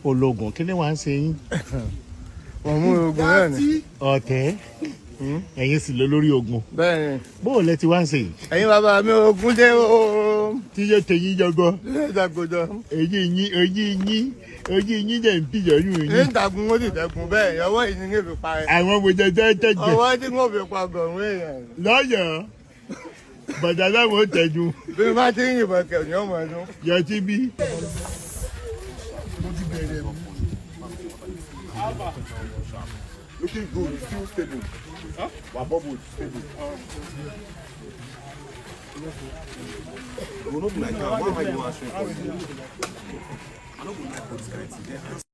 Ológun kí ni wàá ń ṣe yín. Wọ́n mú ogun náà ni. Ọ̀tẹ̀ ẹ̀yin sì lọ lórí ogun. Bẹ́ẹ̀ni. Bóò lẹ ti wá ń ṣe yìí. Ẹ̀yin bàbá mi ogun dé o. Tí yóò tẹ yín jọgọ. Ìdàgbòjọ. Ojú yín jẹ́ ń pìyọ̀ yún yín. Ìdàgùn ó sì dẹ́kun bẹ́ẹ̀ ọwọ́ yìí ni fi pa ẹ̀. Àwọn wo jẹ tẹ́tẹ́ jẹ. Ọwọ́ tí wọ́n fi pa gọ̀ọ̀rún èèyàn. Lọ́yọ̀ọ́ bọ̀dà láwọn ò tẹ̀jú. Bí wọ́n bá ti ń yìnbọn kẹ̀ ní ọmọ ẹ̀dún. Yọtí bí. Looking good, still stable. Huh? Our bubble stable. We will not be like that. Why am I the one answering for you? I don't go like this kind of thing.